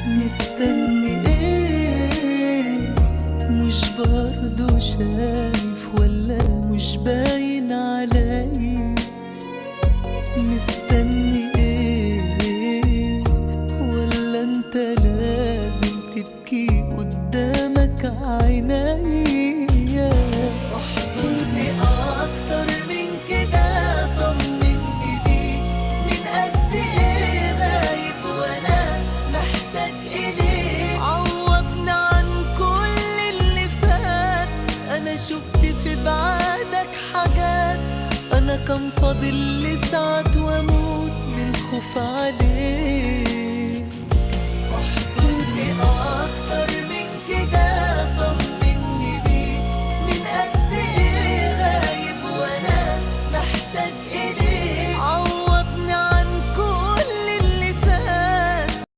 مستني ايه؟ مش برضو شايف ولا مش باين علي؟ مستني ايه؟ ولا انت لازم تبكي قدامك عينيا؟ احضني اكتر من كده، طمني بيك من قد ايه غايب وانا محتاج اليك. عوضني عن كل اللي فات، انا شفت في بعادك حاجات. انا كان فاضل لي ساعات واموت من الخوف عليك.